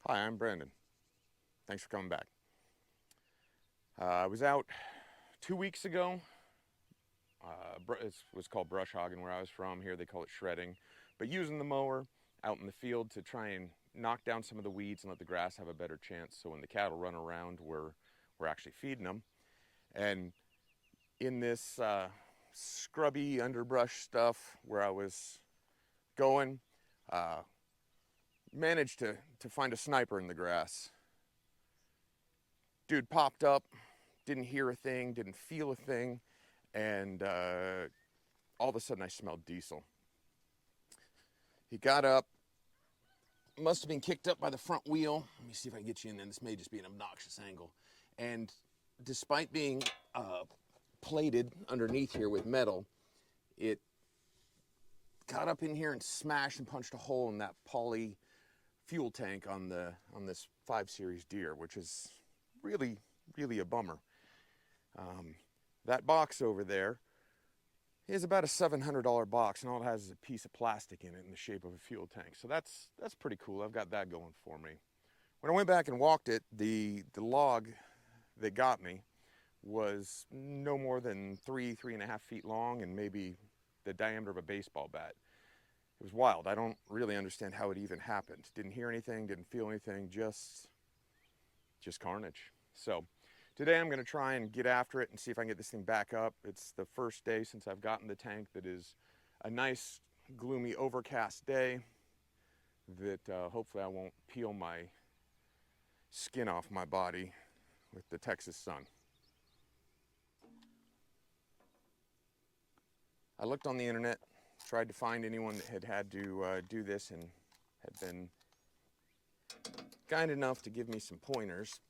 Hi, I'm Brandon. Thanks for coming back. I was out 2 weeks ago. It was called brush hogging where I was from. Here they call it shredding. But using the mower out in the field to try and knock down some of the weeds and let the grass have a better chance. So when the cattle run around, we're actually feeding them. And in this scrubby underbrush stuff where I was going, managed to find a sniper in the grass. Dude popped up, didn't hear a thing, didn't feel a thing, and all of a sudden I smelled diesel. He got up, must have been kicked up by the front wheel. Let me see if I can get you in there. This may just be an obnoxious angle. And despite being plated underneath here with metal, it got up in here and smashed and punched a hole in that poly fuel tank on this 5 Series Deere, which is really a bummer. That box over there is about a $700 box, and all it has is a piece of plastic in it in the shape of a fuel tank. So that's pretty cool. I've got that going for me. When I went back and walked it, the log that got me was no more than 3.5 feet long and maybe the diameter of a baseball bat. It was wild. I don't really understand how it even happened. Didn't hear anything, didn't feel anything, just carnage. So today I'm going to try and get after it and see if I can get this thing back up. It's the first day since I've gotten the tank that is a nice, gloomy, overcast day that hopefully I won't peel my skin off my body with the Texas sun. I looked on the internet, tried to find anyone that had to do this and had been kind enough to give me some pointers,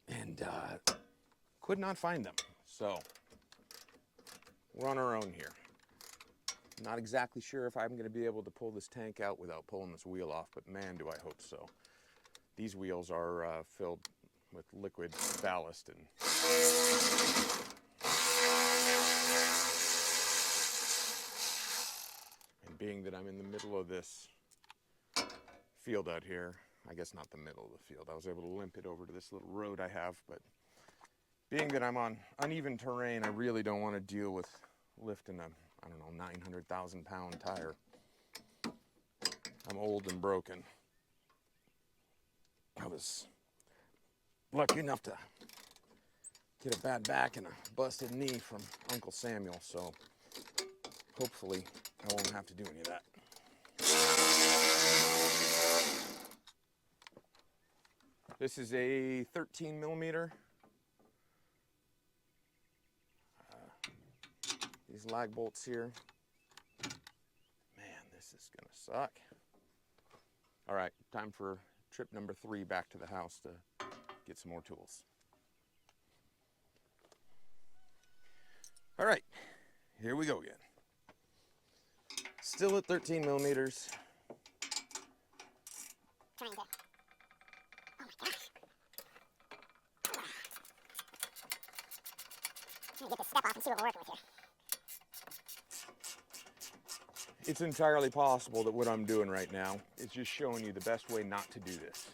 and could not find them. So we're on our own here. Not exactly sure if I'm going to be able to pull this tank out without pulling this wheel off, but man, do I hope so. These wheels are filled with liquid ballast, and being that I'm in the middle of this field out here, I guess not the middle of the field, I was able to limp it over to this little road I have, but being that I'm on uneven terrain, I really don't want to deal with lifting a, 900,000 pound tire. I'm old and broken. I was lucky enough to get a bad back and a busted knee from Uncle Samuel, so hopefully I won't have to do any of that. This is a 13 millimeter. These lag bolts here. Man, this is gonna suck. All right, time for trip number 3 back to the house to get some more tools. All right, here we go again. Still at 13 millimeters. Trying to. Oh my gosh. I'm gonna get this step off and see what we're working with here. It's entirely possible that what I'm doing right now is just showing you the best way not to do this.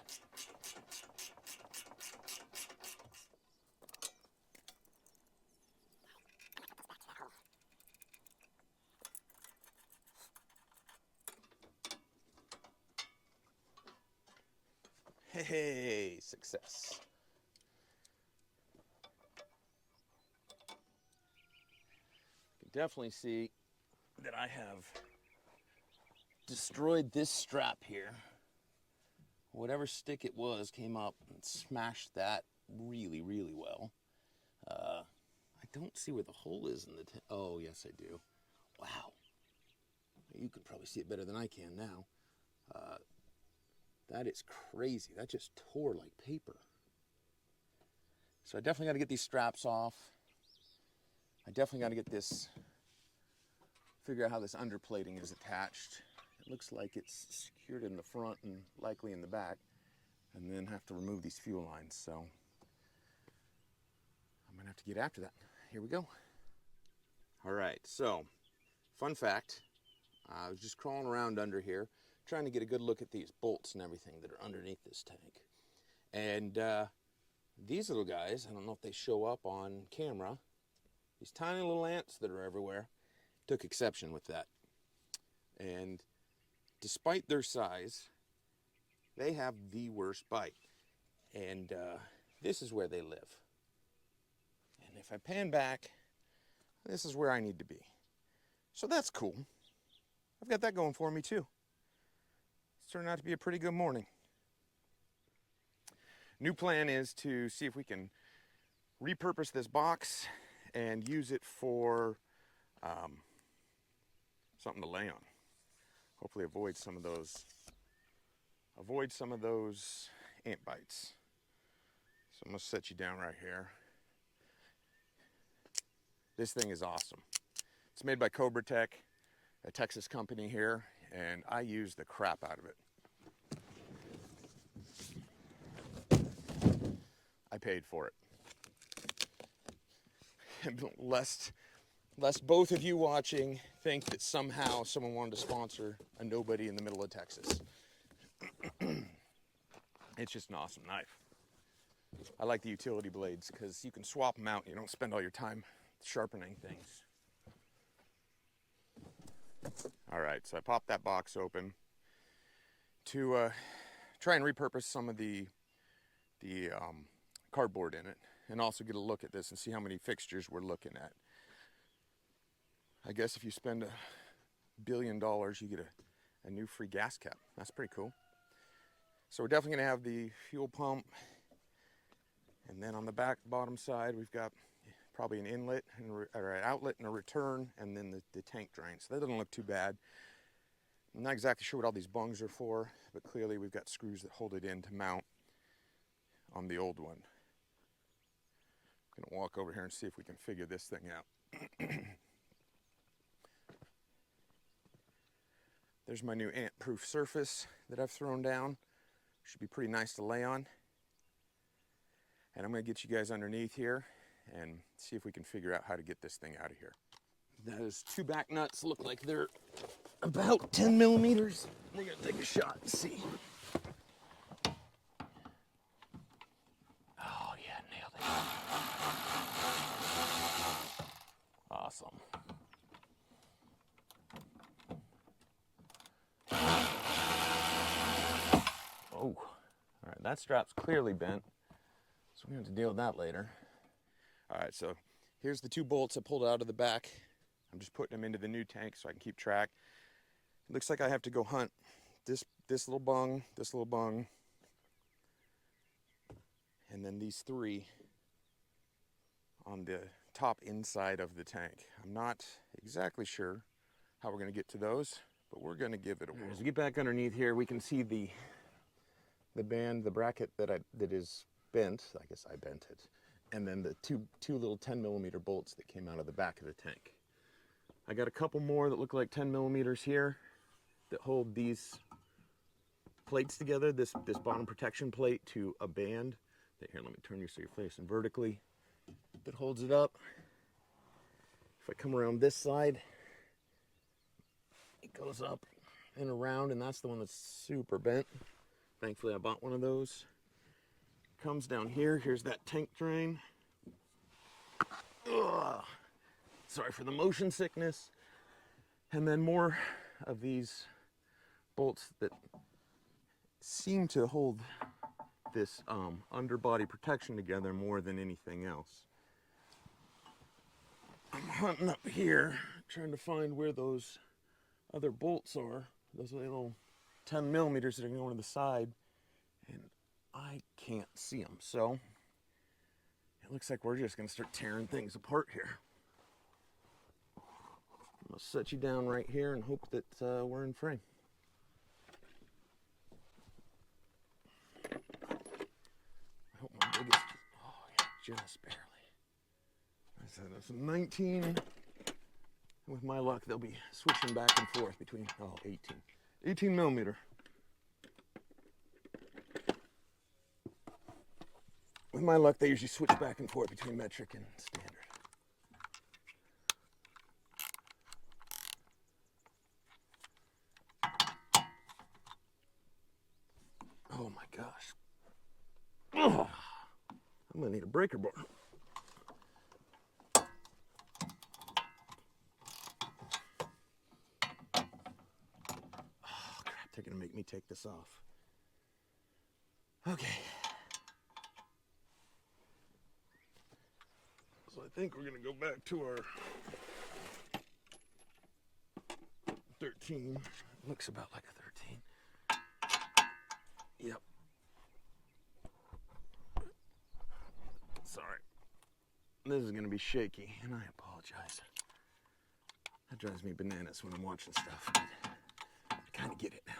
Hey, success. You can definitely see that I have destroyed this strap here. Whatever stick it was came up and smashed that really well. I don't see where the hole is in the oh, yes I do. Wow. You can probably see it better than I can now. That is crazy. That just tore like paper. So I definitely got to get these straps off. I definitely got to get this, figure out how this underplating is attached. It looks like it's secured in the front and likely in the back, and then have to remove these fuel lines. So I'm gonna have to get after that. Here we go. All right, so fun fact, I was just crawling around under here trying to get a good look at these bolts and everything that are underneath this tank. And these little guys, I don't know if they show up on camera, these tiny little ants that are everywhere, took exception with that. And despite their size, they have the worst bite. And this is where they live. And if I pan back, this is where I need to be. So that's cool. I've got that going for me too. It's turned out to be a pretty good morning. New plan is to see if we can repurpose this box and use it for something to lay on. Hopefully avoid some of those ant bites. So I'm gonna set you down right here. This thing is awesome. It's made by Cobra Tech, a Texas company here, and I use the crap out of it. I paid for it. Lest both of you watching think that somehow someone wanted to sponsor a nobody in the middle of Texas. It's just an awesome knife. I like the utility blades because you can swap them out and you don't spend all your time sharpening things. All right, so I popped that box open to try and repurpose some of the cardboard in it, and also get a look at this and see how many fixtures we're looking at. I guess if you spend $1 billion, you get a new free gas cap. That's pretty cool. So we're definitely going to have the fuel pump, and then on the bottom side we've got probably an inlet or an outlet and a return, and then the tank drain. So that doesn't look too bad. I'm not exactly sure what all these bungs are for, but clearly we've got screws that hold it in to mount on the old one. I'm going to walk over here and see if we can figure this thing out. There's my new ant-proof surface that I've thrown down. Should be pretty nice to lay on. And I'm going to get you guys underneath here and see if we can figure out how to get this thing out of here. Those two back nuts look like they're about 10 millimeters. We're going to take a shot and see. Oh yeah, nailed it. Awesome. Oh, all right, that strap's clearly bent, so we have to deal with that later. All right, so here's the two bolts I pulled out of the back. I'm just putting them into the new tank so I can keep track. It looks like I have to go hunt this little bung, and then these three on the top inside of the tank. I'm not exactly sure how we're going to get to those, but we're going to give it a whirl. As we get back underneath here, we can see the bracket that is bent. I guess I bent it. And then the two little 10 millimeter bolts that came out of the back of the tank. I got a couple more that look like 10 millimeters here that hold these plates together, this bottom protection plate to a band. Here, let me turn you so you're facing vertically. That holds it up. If I come around this side, it goes up and around, and that's the one that's super bent. Thankfully, I bought one of those. Comes down here. Here's that tank drain. Ugh. Sorry for the motion sickness. And then more of these bolts that seem to hold this underbody protection together more than anything else. I'm hunting up here, trying to find where those other bolts are. Those little 10 millimeters that are going to the side, and I can't see them. So it looks like we're just going to start tearing things apart here. I'm going to set you down right here and hope that we're in frame. I hope my biggest, oh yeah, just barely. I said that's 19. With my luck, they'll be switching back and forth between, 18 millimeter. With my luck, they usually switch back and forth between metric and standard. gosh. Ugh. I'm gonna need a breaker bar. Oh crap, they're gonna make me take this off. Okay. So I think we're gonna go back to our 13. Looks about like a 13. Yep. Sorry. This is gonna be shaky, and I apologize. That drives me bananas when I'm watching stuff, but I kind of get it now.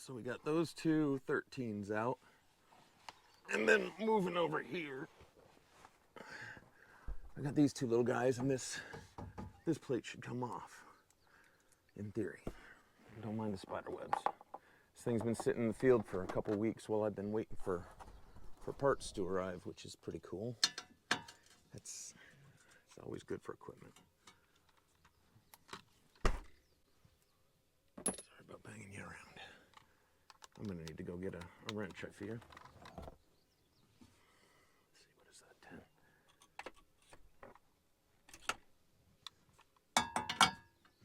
So we got those two 13s out. And then moving over here, I got these two little guys, and this plate should come off, in theory. Don't mind the spider webs. This thing's been sitting in the field for a couple weeks while I've been waiting for parts to arrive, which is pretty cool. It's always good for equipment. Sorry about banging you around. I'm gonna need to go get a wrench, I fear. Let's see, what is that, 10?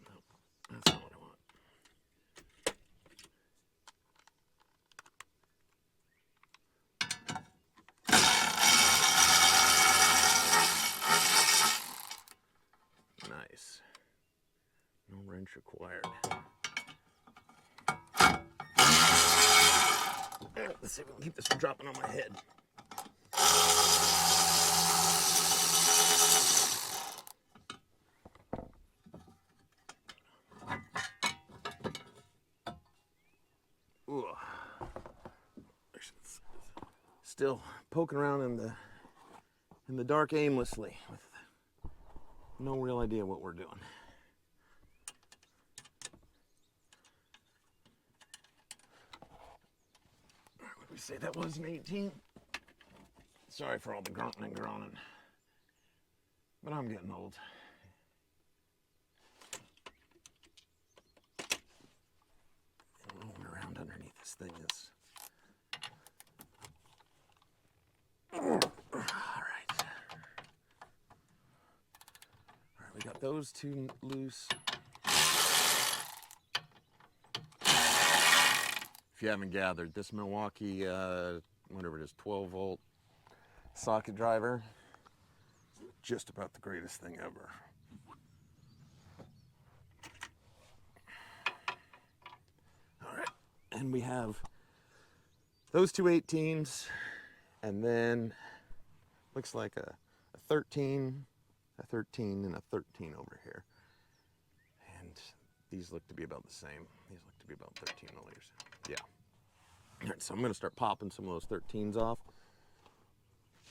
Nope, that's not what I want. Nice. No wrench required. Let's see if we can keep this from dropping on my head. Ooh. Still poking around in the dark aimlessly with no real idea what we're doing. What did we say that was, an 18? Sorry for all the grunting and groaning, but I'm getting old. And rolling around underneath this thing is... All right, we got those two loose. If you haven't gathered, this Milwaukee, whatever it is, 12 volt socket driver, just about the greatest thing ever. All right, and we have those two 18s, and then looks like a 13, a 13, and a 13 over here. And these look to be about the same. These look to be about 13 milliliters. Yeah. All right, so I'm going to start popping some of those 13s off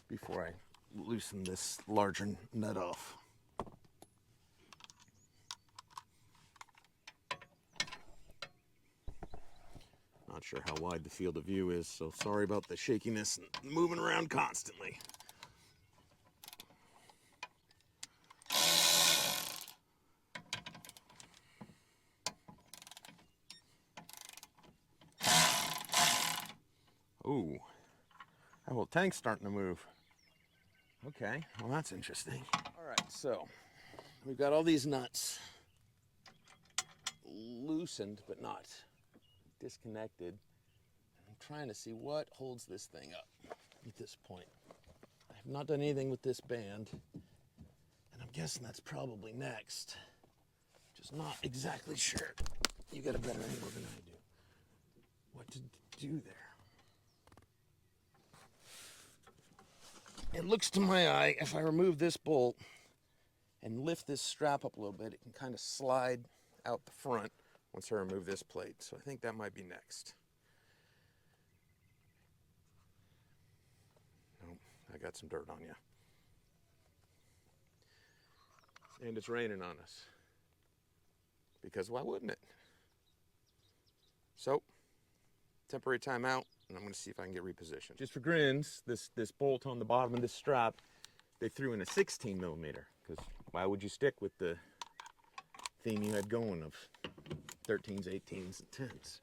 before I loosen this larger nut off. Not sure how wide the field of view is, so sorry about the shakiness and moving around constantly. Ooh, that whole tank's starting to move. Okay, well that's interesting. All right, so we've got all these nuts loosened but not disconnected. I'm trying to see what holds this thing up at this point. I have not done anything with this band, and I'm guessing that's probably next. Just not exactly sure. You got a better angle than I do. What to do there? It looks to my eye, if I remove this bolt and lift this strap up a little bit, it can kind of slide out the front once I remove this plate. So I think that might be next. Nope, I got some dirt on you. and it's raining on us. Because why wouldn't it? So, temporary timeout, and I'm going to see if I can get repositioned. Just for grins, this bolt on the bottom of this strap, they threw in a 16 millimeter. Because why would you stick with the theme you had going of 13s, 18s, and 10s?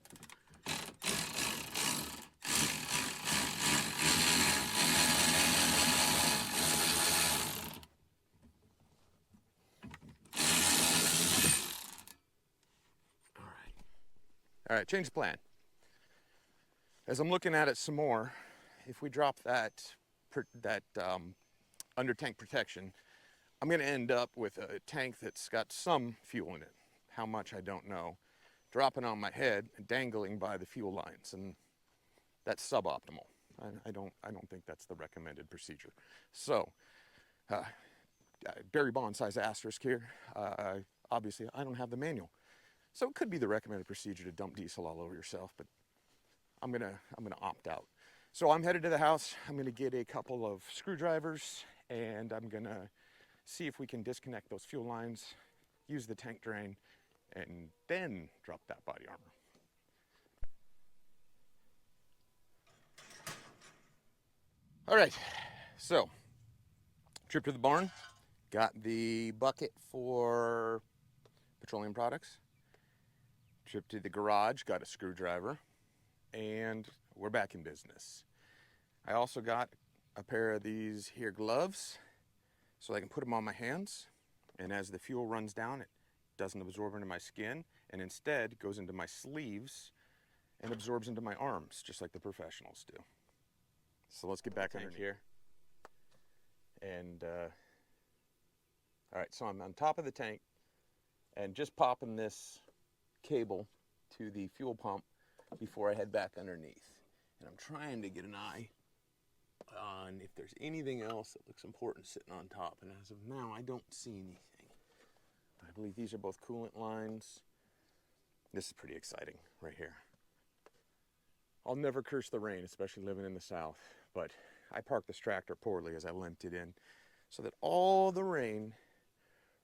All right, change the plan. As I'm looking at it some more, if we drop that under tank protection, I'm going to end up with a tank that's got some fuel in it. How much, I don't know. Dropping on my head and dangling by the fuel lines, and that's suboptimal. I don't think that's the recommended procedure. So, Barry Bond size asterisk here. Obviously, I don't have the manual. So it could be the recommended procedure to dump diesel all over yourself, but I'm gonna opt out. So I'm headed to the house. I'm gonna get a couple of screwdrivers, and I'm gonna see if we can disconnect those fuel lines, use the tank drain, and then drop that body armor. All right, so trip to the barn, got the bucket for petroleum products. Trip to the garage, got a screwdriver, and we're back in business. I also got a pair of these here gloves so I can put them on my hands, and as the fuel runs down, it doesn't absorb into my skin, and instead goes into my sleeves and absorbs into my arms, just like the professionals do. So let's get back underneath here. And, all right, so I'm on top of the tank, and just popping this cable to the fuel pump before I head back underneath. And I'm trying to get an eye on if there's anything else that looks important sitting on top. And as of now, I don't see anything. I believe these are both coolant lines. This is pretty exciting right here. I'll never curse the rain, especially living in the South, but I parked this tractor poorly as I limped it in so that all the rain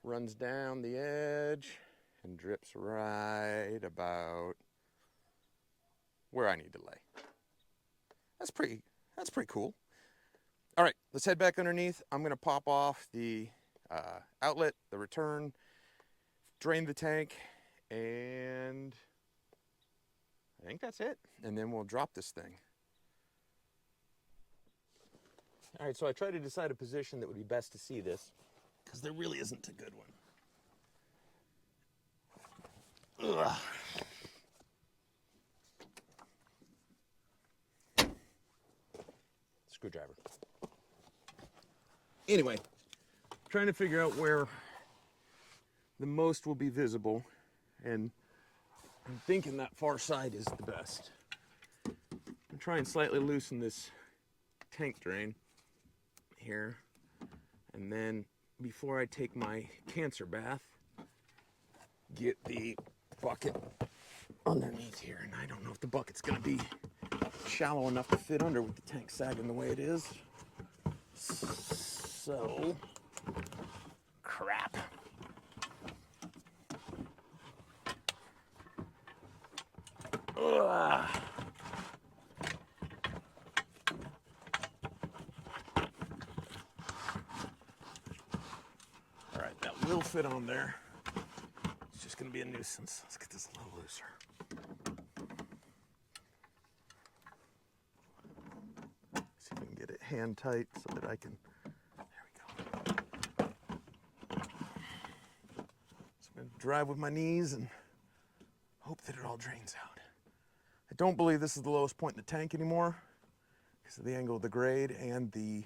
runs down the edge and drips right about where I need to lay. That's pretty cool. All right, let's head back underneath. I'm gonna pop off the outlet, the return, drain the tank, and I think that's it. And then we'll drop this thing. All right, so I tried to decide a position that would be best to see this, because there really isn't a good one. Ugh. Screwdriver. Anyway, trying to figure out where the most will be visible, and I'm thinking that far side is the best. I'm trying to slightly loosen this tank drain here, and then before I take my cancer bath, get the bucket underneath here. And I don't know if the bucket's gonna be shallow enough to fit under with the tank sagging the way it is. So, crap. Ugh. All right, that will fit on there. It's just gonna be a nuisance. Let's get this a little looser. See if we can get it hand tight so that I can, there we go. So I'm gonna drive with my knees and hope that it all drains out. I don't believe this is the lowest point in the tank anymore because of the angle of the grade and the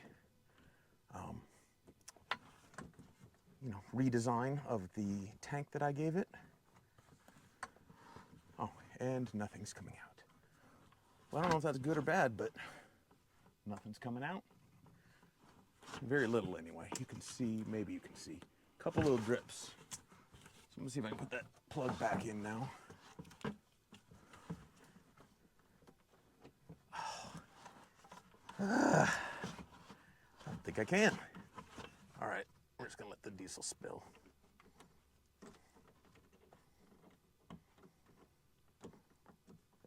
redesign of the tank that I gave it. Oh, and nothing's coming out. Well, I don't know if that's good or bad, but nothing's coming out. Very little anyway. You can see, maybe you can see, a couple little drips. So I'm gonna see if I can put that plug back in now. I don't think I can. All right, we're just gonna let the diesel spill.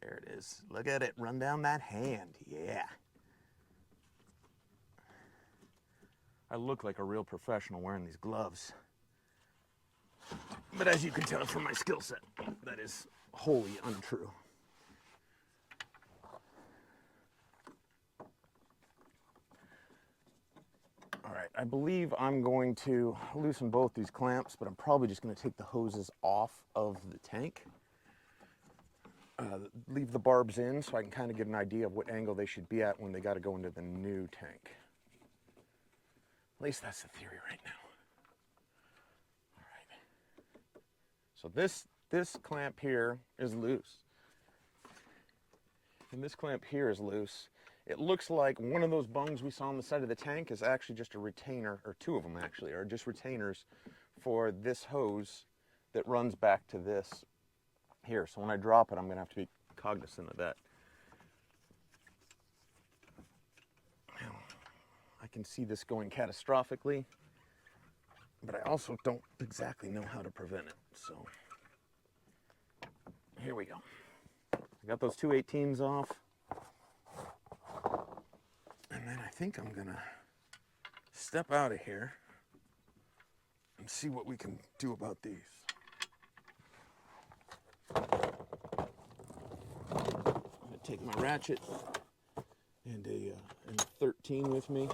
There it is. Look at it, run down that hand, yeah. I look like a real professional wearing these gloves. But as you can tell from my skill set, that is wholly untrue. All right, I believe I'm going to loosen both these clamps, but I'm probably just going to take the hoses off of the tank. Leave the barbs in so I can kind of get an idea of what angle they should be at when they got to go into the new tank. At least that's the theory right now. All right. So this clamp here is loose. And this clamp here is loose. It looks like one of those bungs we saw on the side of the tank is actually just a retainer, or two of them actually, are just retainers for this hose that runs back to this here. So when I drop it, I'm going to have to be cognizant of that. I can see this going catastrophically, but I also don't exactly know how to prevent it. So here we go. I got those 218s off. And then I think I'm gonna step out of here and see what we can do about these. I'm gonna take my ratchet and a 13 with me.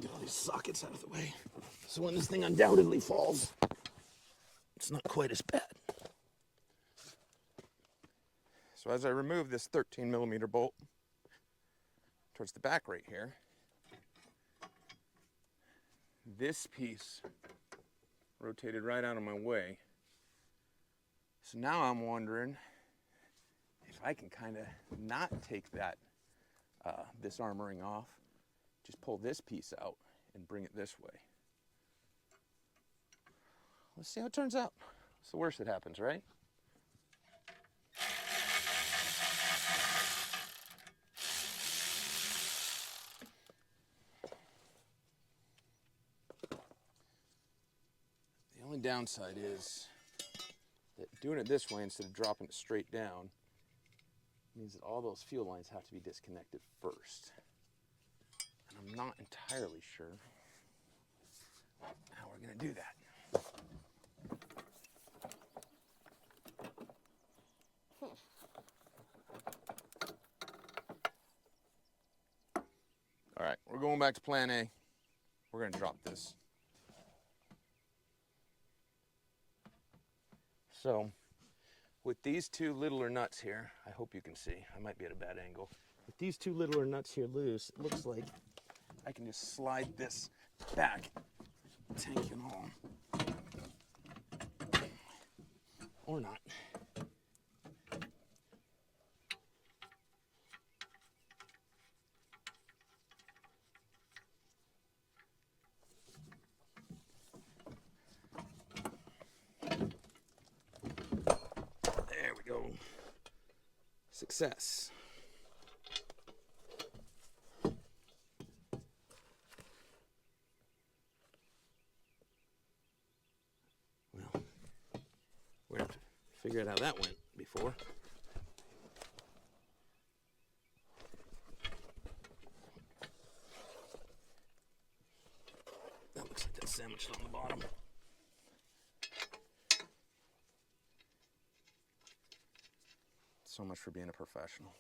Get all these sockets out of the way. So when this thing undoubtedly falls, it's not quite as bad. So as I remove this 13 millimeter bolt towards the back right here, this piece rotated right out of my way. So now I'm wondering if I can kind of not take that this armoring off, just pull this piece out and bring it this way. Let's see how it turns out. It's the worst that happens, right? The only downside is that doing it this way instead of dropping it straight down means that all those fuel lines have to be disconnected first. And I'm not entirely sure how we're going to do that. All right, we're going back to plan A. We're going to drop this. So, with these two littler nuts here, I hope you can see, I might be at a bad angle. With these two littler nuts here loose, it looks like I can just slide this back, tank and all. Or not. There we go. Success. Well, we have to figure out how that went before. That looks like that's sandwiched on the bottom. So much for being a professional.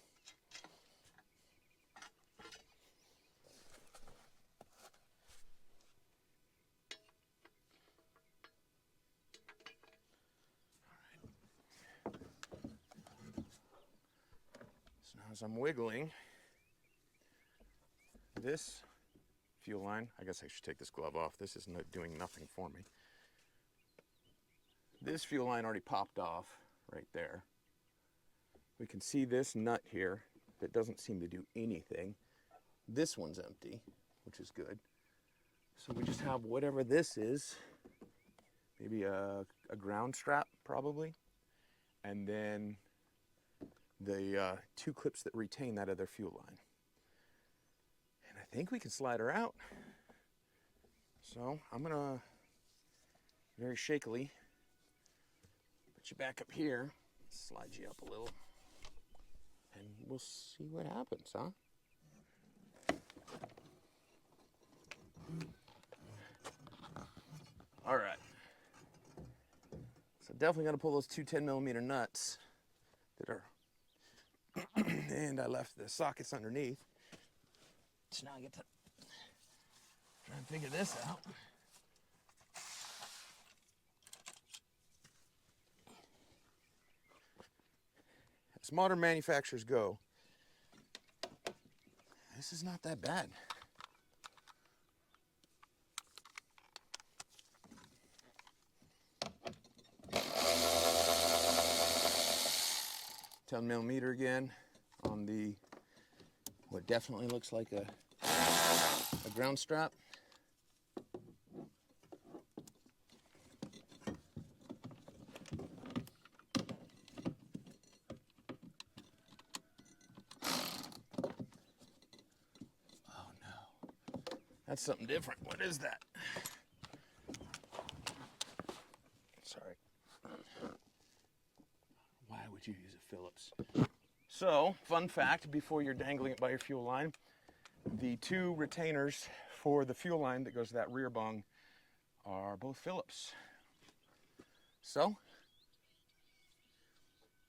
So now as I'm wiggling this fuel line, I guess I should take this glove off. This is doing nothing for me. This fuel line already popped off right there. We can see this nut here that doesn't seem to do anything. This one's empty, which is good. So we just have whatever this is, maybe a ground strap probably, and then the two clips that retain that other fuel line. And I think we can slide her out. So I'm gonna very shakily, but Get you back up here, slide you up a little, and we'll see what happens, huh? All right. So definitely gonna pull those two 10mm nuts that are, and I left the sockets underneath. So now I get to try and figure this out. As modern manufacturers go, this is not that bad. $10mm again on the what definitely looks like a ground strap. Oh no, that's something different. What is that? Sorry. Why would you use a Phillips? So, fun fact, before you're dangling it by your fuel line, the two retainers for the fuel line that goes to that rear bung are both Phillips. So,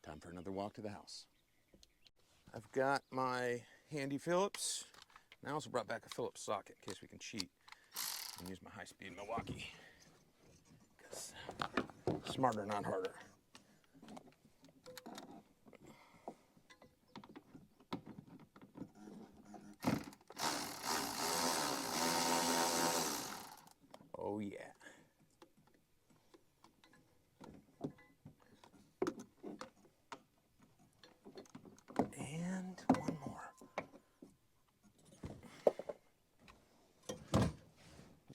time for another walk to the house. I've got my handy Phillips. And I also brought back a Phillips socket in case we can cheat and use my high-speed Milwaukee. Because smarter, not harder. Oh yeah. And one more.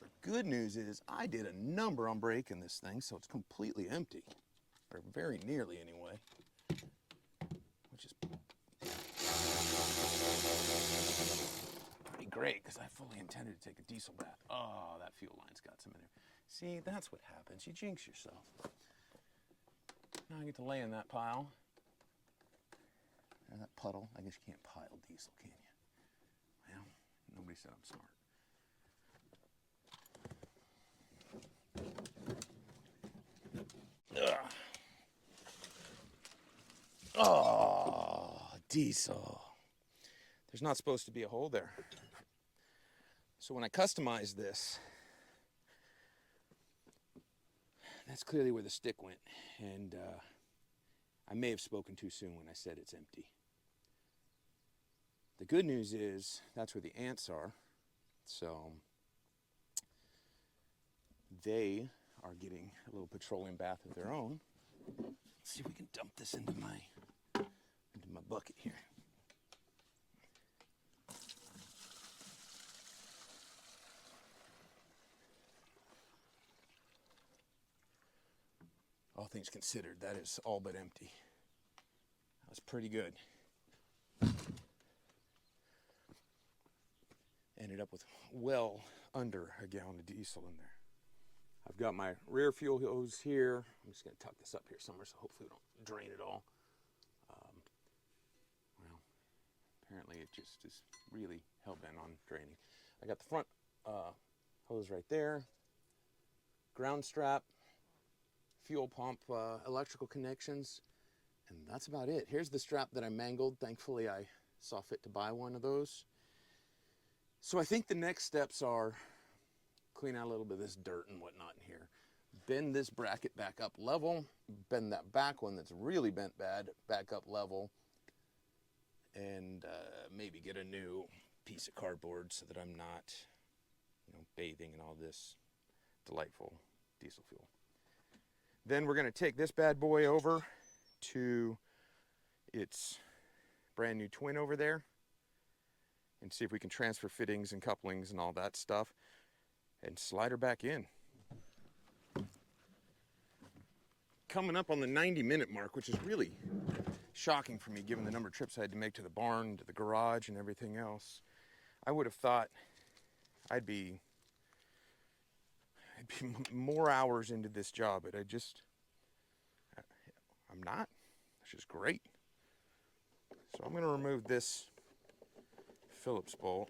The good news is I did a number on breaking this thing, so it's completely empty. Or very nearly anyway. Which is pretty great because I fully intended to take a diesel bath. Oh, that fuel line's got some in there. See, that's what happens. You jinx yourself. Now I get to lay in that pile. And that puddle. I guess you can't pile diesel, can you? Well, nobody said I'm smart. Ugh. Oh, diesel. There's not supposed to be a hole there. So when I customized this, that's clearly where the stick went. And I may have spoken too soon when I said it's empty. The good news is that's where the ants are. So they are getting a little petroleum bath of their own. Let's see if we can dump this into my bucket here. All things considered, that is all but empty. That was pretty good. Ended up with well under a gallon of diesel in there. I've got my rear fuel hose here. I'm just going to tuck this up here somewhere so hopefully we don't drain it all. Well, apparently it just is really hell-bent on draining. I got the front hose right there, ground strap, fuel pump, electrical connections, and that's about it. Here's the strap that I mangled. Thankfully, I saw fit to buy one of those. So I think the next steps are clean out a little bit of this dirt and whatnot in here. Bend this bracket back up level. Bend that back one that's really bent bad back up level. And maybe get a new piece of cardboard so that I'm not, bathing in all this delightful diesel fuel. Then we're going to take this bad boy over to its brand new twin over there and see if we can transfer fittings and couplings and all that stuff and slide her back in. Coming up on the 90-minute mark, which is really shocking for me given the number of trips I had to make to the barn, to the garage, and everything else. I would have thought I'd be more hours into this job, but I'm not, which is great. So I'm going to remove this Phillips bolt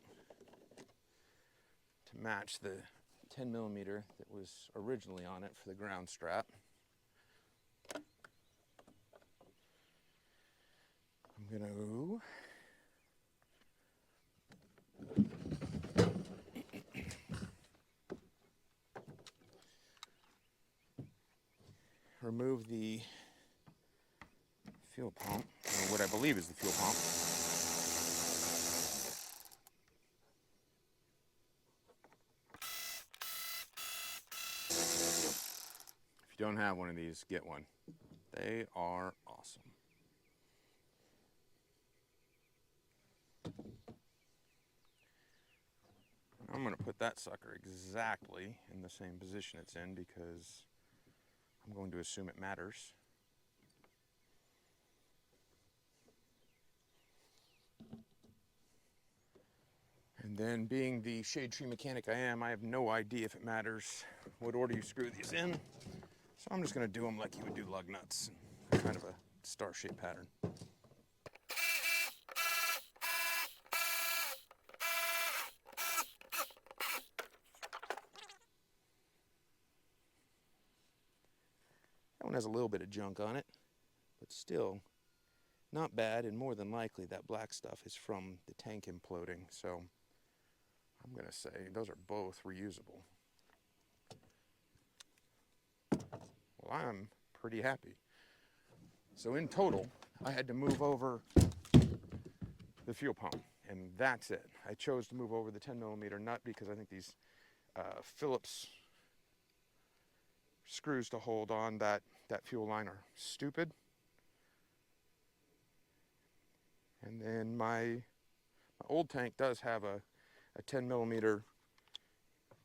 to match the 10 millimeter that was originally on it for the ground strap. I'm going to remove the fuel pump, or what I believe is the fuel pump. If you don't have one of these, get one. They are awesome. I'm going to put that sucker exactly in the same position it's in because I'm going to assume it matters. And then, being the shade tree mechanic I am, I have no idea if it matters what order you screw these in. So I'm just going to do them like you would do lug nuts, kind of a star-shaped pattern. That one has a little bit of junk on it, but still not bad, and more than likely that black stuff is from the tank imploding, so I'm going to say those are both reusable. Well, I'm pretty happy. So in total, I had to move over the fuel pump, and that's it. I chose to move over the 10 millimeter nut because I think these Phillips screws to hold on that fuel line are stupid. And then my old tank does have a 10 millimeter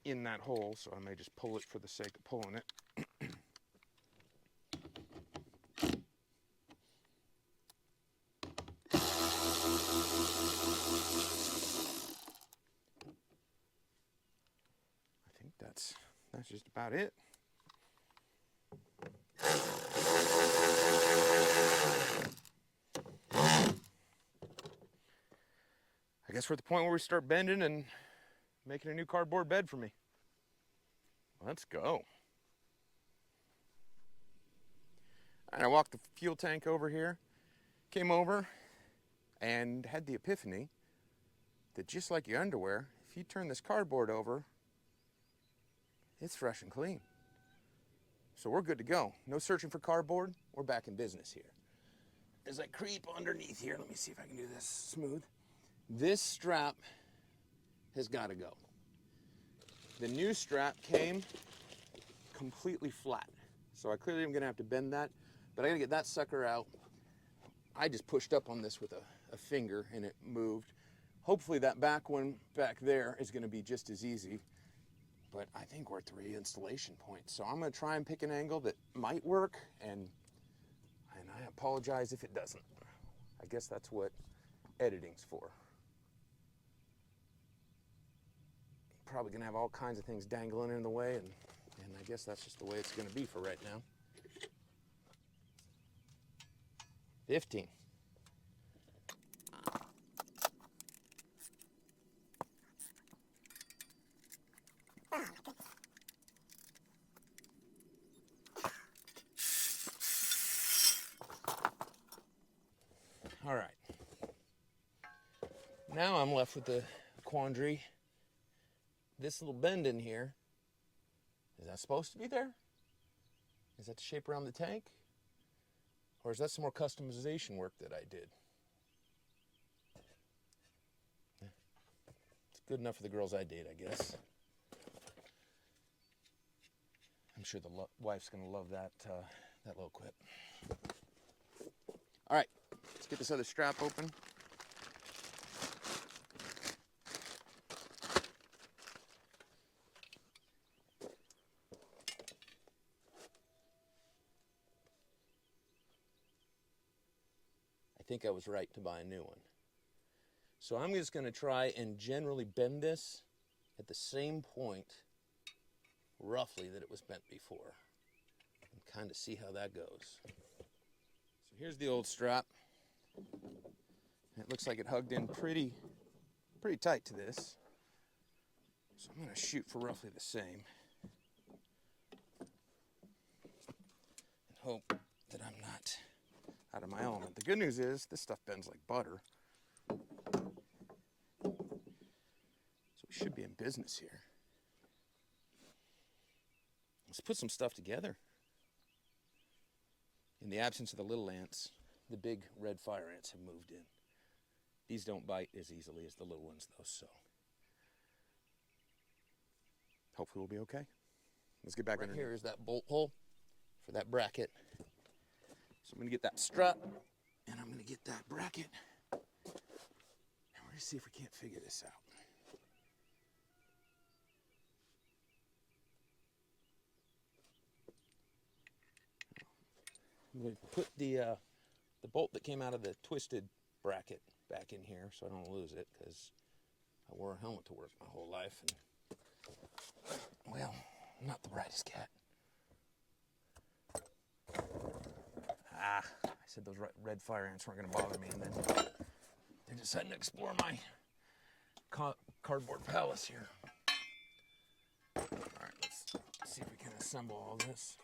in that hole, so I may just pull it for the sake of pulling it. I think that's just about it. I guess we're at the point where we start bending and making a new cardboard bed for me. Let's go. And I walked the fuel tank over here, came over, and had the epiphany that just like your underwear, if you turn this cardboard over, it's fresh and clean. So we're good to go. No searching for cardboard. We're back in business here. As I creep underneath here, let me see if I can do this smooth. This strap has got to go. The new strap came completely flat. So I clearly am going to have to bend that, but I got to get that sucker out. I just pushed up on this with a finger and it moved. Hopefully that back one back there is going to be just as easy, but I think we're at the reinstallation point. So I'm going to try and pick an angle that might work, and I apologize if it doesn't. I guess that's what editing's for. Probably going to have all kinds of things dangling in the way, and I guess that's just the way it's going to be for right now. 15. All right. Now I'm left with the quandary. This little bend in here, is that supposed to be there? Is that the shape around the tank? Or is that some more customization work that I did? It's good enough for the girls I date, I guess. I'm sure the wife's gonna love that little quip. All right, let's get this other strap open. I think I was right to buy a new one. So I'm just going to try and generally bend this at the same point, roughly, that it was bent before, and kind of see how that goes. So here's the old strap. It looks like it hugged in pretty tight to this. So I'm going to shoot for roughly the same. And hope that I'm not out of my element. The good news is this stuff bends like butter. So we should be in business here. Let's put some stuff together. In the absence of the little ants, the big red fire ants have moved in. These don't bite as easily as the little ones though, so hopefully we'll be okay. Let's get back underneath. Here is that bolt hole for that bracket. So I'm going to get that strut, and I'm going to get that bracket, and we're going to see if we can't figure this out. I'm going to put the bolt that came out of the twisted bracket back in here so I don't lose it, because I wore a helmet to work my whole life, and, well, I'm not the brightest cat. I said those red fire ants weren't going to bother me, and then they're deciding to explore my cardboard palace here. All right, let's see if we can assemble all this.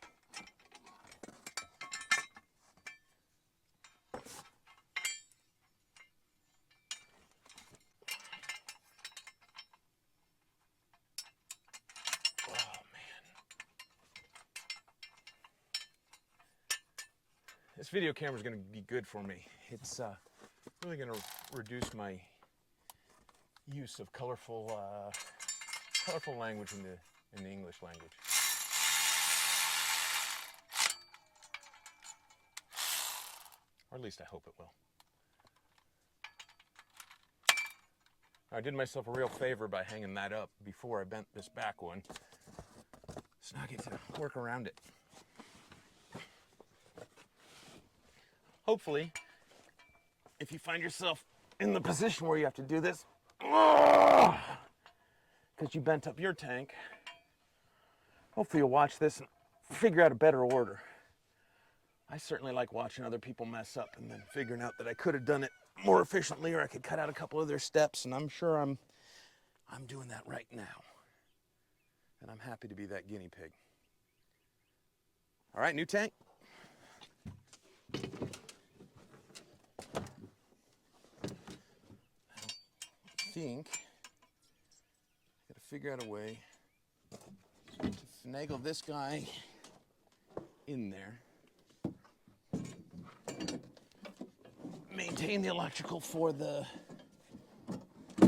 This video camera is going to be good for me. It's really going to reduce my use of colorful language in the English language. Or at least I hope it will. I did myself a real favor by hanging that up before I bent this back one. So now I get to work around it. Hopefully, if you find yourself in the position where you have to do this, because you bent up your tank, hopefully you'll watch this and figure out a better order. I certainly like watching other people mess up and then figuring out that I could have done it more efficiently, or I could cut out a couple of their steps, and I'm sure I'm doing that right now. And I'm happy to be that guinea pig. All right, new tank. I think I gotta figure out a way to finagle this guy in there. Maintain the electrical for the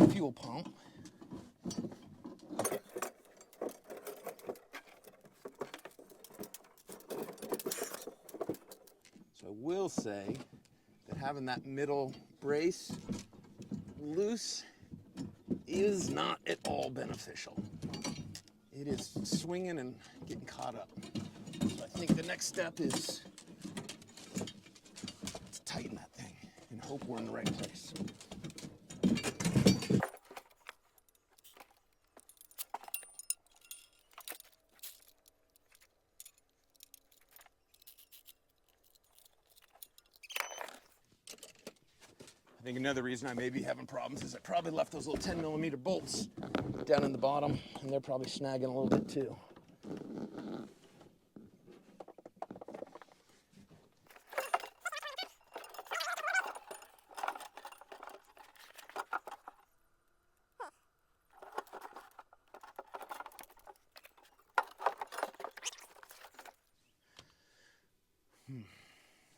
fuel pump. So I will say that having that middle brace loose is not at all beneficial. It is swinging and getting caught up. So I think the next step is to tighten that thing and hope we're in the right place. I think another reason I may be having problems is I probably left those little 10mm bolts down in the bottom, and they're probably snagging a little bit too.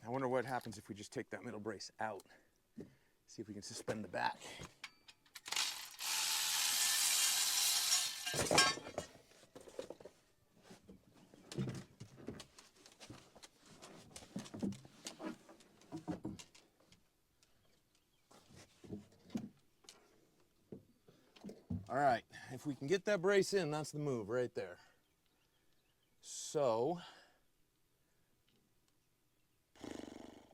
I wonder what happens if we just take that middle brace out. See if we can suspend the back. All right, if we can get that brace in, that's the move right there. So,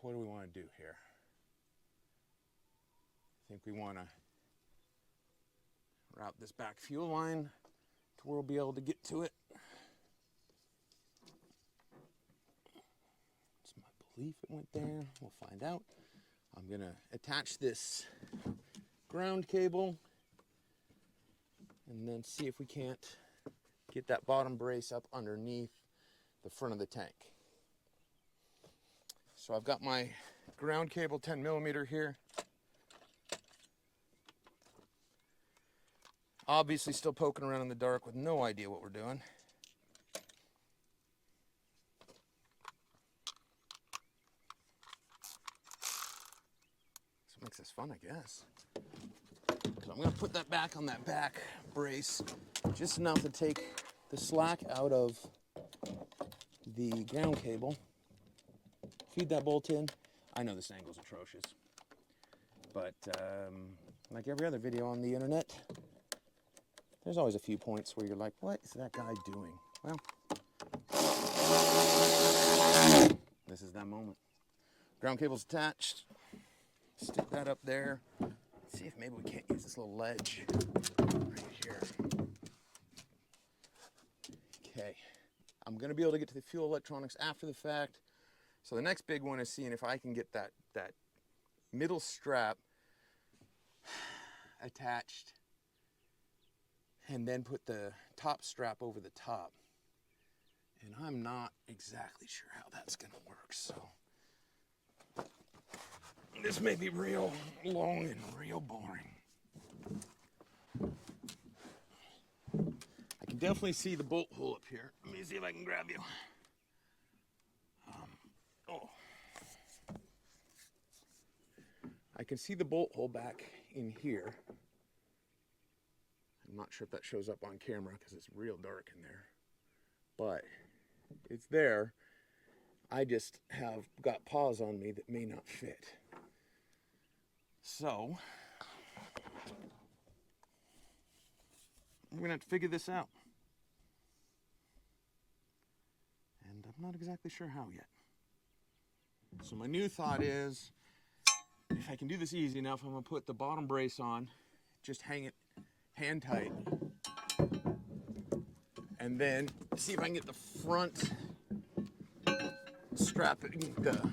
what do we want to do here? I think we want to route this back fuel line to where we'll be able to get to it. It's my believe it went there. We'll find out. I'm gonna attach this ground cable and then see if we can't get that bottom brace up underneath the front of the tank. So I've got my ground cable 10 millimeter here. Obviously still poking around in the dark with no idea what we're doing. This makes this fun, I guess. So I'm gonna put that back on that back brace just enough to take the slack out of the ground cable. Feed that bolt in. I know this angle's atrocious, but like every other video on the internet, there's always a few points where you're like, what is that guy doing? Well, this is that moment. Ground cable's attached. Stick that up there. See if maybe we can't use this little ledge right here. Okay, I'm gonna be able to get to the fuel electronics after the fact. So the next big one is seeing if I can get that middle strap attached and then put the top strap over the top. And I'm not exactly sure how that's gonna work, so this may be real long and real boring. I can definitely see the bolt hole up here. Let me see if I can grab you. I can see the bolt hole back in here. I'm not sure if that shows up on camera because it's real dark in there, but it's there. I just have got paws on me that may not fit. So we're gonna have to figure this out. And I'm not exactly sure how yet. So my new thought is, if I can do this easy enough, I'm gonna put the bottom brace on, just hang it hand tight, and then see if I can get the front strapping, the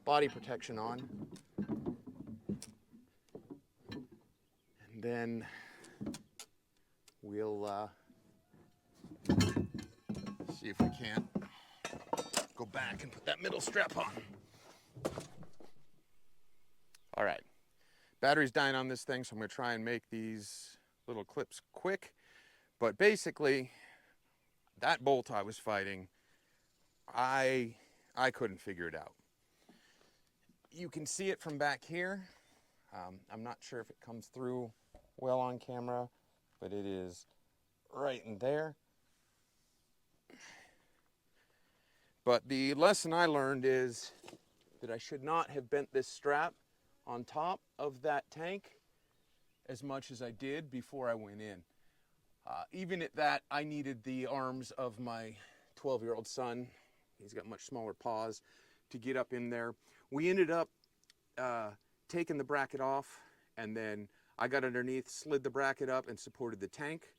body protection on, and then we'll see if we can't go back and put that middle strap on. All right, battery's dying on this thing, so I'm gonna try and make these little clips quick. But basically, that bolt I was fighting, I couldn't figure it out. You can see it from back here. I'm not sure if it comes through well on camera, but it is right in there. But the lesson I learned is that I should not have bent this strap on top of that tank as much as I did before I went in. Even at that, I needed the arms of my 12-year-old son. He's got much smaller paws to get up in there. We ended up taking the bracket off, and then I got underneath, slid the bracket up, and supported the tank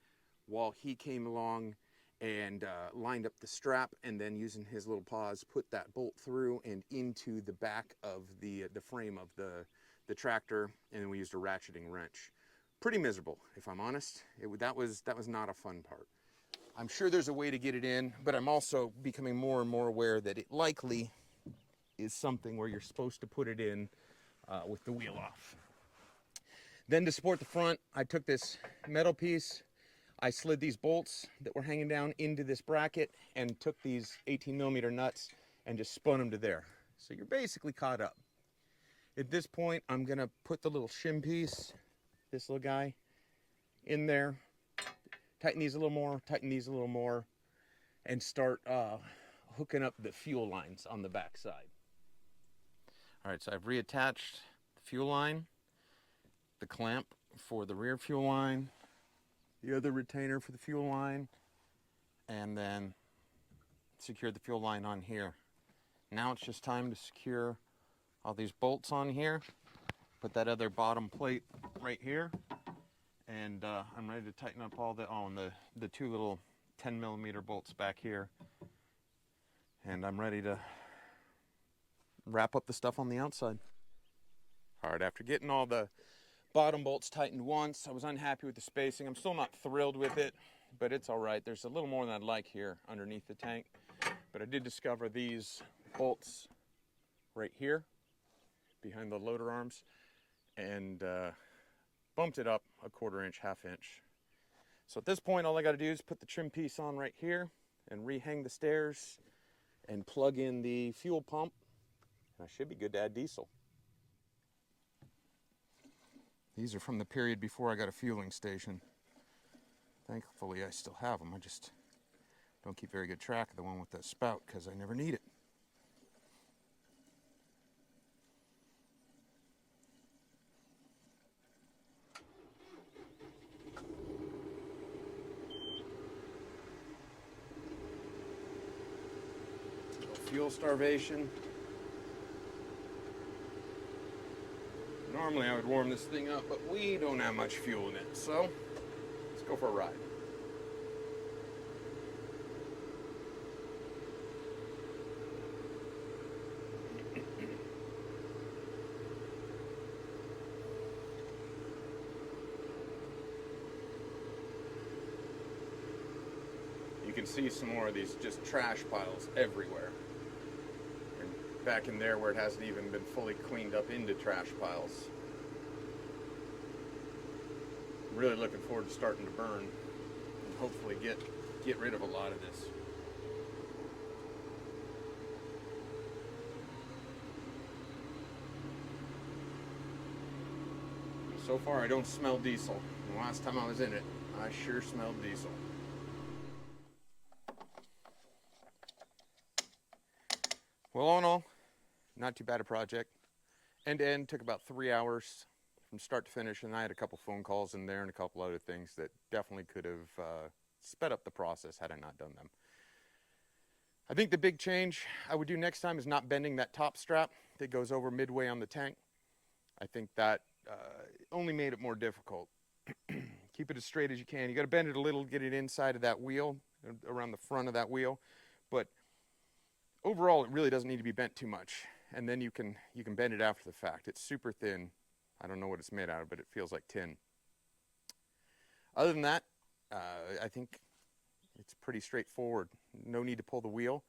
while he came along and lined up the strap, and then using his little paws put that bolt through and into the back of the frame of the tractor, and then we used a ratcheting wrench. Pretty miserable, if I'm honest. That was not a fun part. I'm sure there's a way to get it in, but I'm also becoming more and more aware that it likely is something where you're supposed to put it in with the wheel off. Then to support the front, I took this metal piece, I slid these bolts that were hanging down into this bracket and took these 18mm nuts and just spun them to there. So you're basically caught up. At this point, I'm gonna put the little shim piece, this little guy, in there, tighten these a little more, tighten these a little more, and start hooking up the fuel lines on the back side. All right, so I've reattached the fuel line, the clamp for the rear fuel line, the other retainer for the fuel line, and then secured the fuel line on here. Now it's just time to secure all these bolts on here, put that other bottom plate right here, and I'm ready to tighten up all and the two little 10mm bolts back here, and I'm ready to wrap up the stuff on the outside. All right, after getting all the bottom bolts tightened once, I was unhappy with the spacing. I'm still not thrilled with it, but it's all right. There's a little more than I'd like here underneath the tank. But I did discover these bolts right here behind the loader arms, and bumped it up a 1/4 inch, 1/2 inch. So at this point, all I got to do is put the trim piece on right here and rehang the stairs and plug in the fuel pump, and I should be good to add diesel. These are from the period before I got a fueling station. Thankfully, I still have them. I just don't keep very good track of the one with the spout because I never need it. Fuel starvation. Normally I would warm this thing up, but we don't have much fuel in it, so let's go for a ride. You can see some more of these just trash piles everywhere. And back in there where it hasn't even been fully cleaned up into trash piles. I'm really looking forward to starting to burn and hopefully get rid of a lot of this. So far I don't smell diesel. The last time I was in it, I sure smelled diesel. Well, all in all, not too bad a project. End to end took about 3 hours from start to finish, and I had a couple phone calls in there and a couple other things that definitely could have sped up the process had I not done them. I think the big change I would do next time is not bending that top strap that goes over midway on the tank. I think that only made it more difficult. Keep it as straight as you can. You got to bend it a little, get it inside of that wheel, around the front of that wheel, but overall, it really doesn't need to be bent too much, and then you can bend it after the fact. It's super thin. I don't know what it's made out of, but it feels like tin. Other than that, I think it's pretty straightforward. No need to pull the wheel,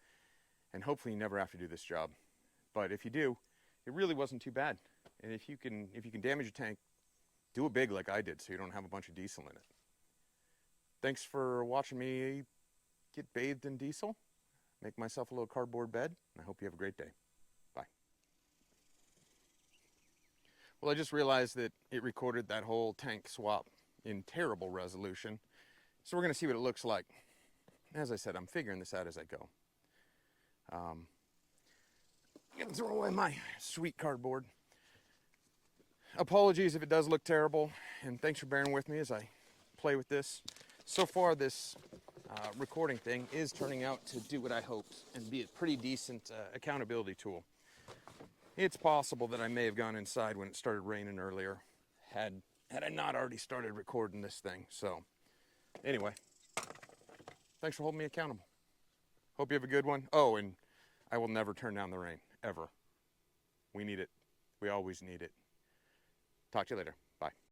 and hopefully you never have to do this job. But if you do, it really wasn't too bad. And if you can damage your tank, do it big like I did so you don't have a bunch of diesel in it. Thanks for watching me get bathed in diesel. Make myself a little cardboard bed, and I hope you have a great day. Bye. Well, I just realized that it recorded that whole tank swap in terrible resolution, so we're going to see what it looks like. As I said, I'm figuring this out as I go. I'm going to throw away my sweet cardboard. Apologies if it does look terrible, and thanks for bearing with me as I play with this. So far, this recording thing is turning out to do what I hoped and be a pretty decent accountability tool. It's possible that I may have gone inside when it started raining earlier had I not already started recording this thing. So anyway, thanks for holding me accountable. Hope you have a good one. Oh, and I will never turn down the rain, ever. We need it. We always need it. Talk to you later. Bye.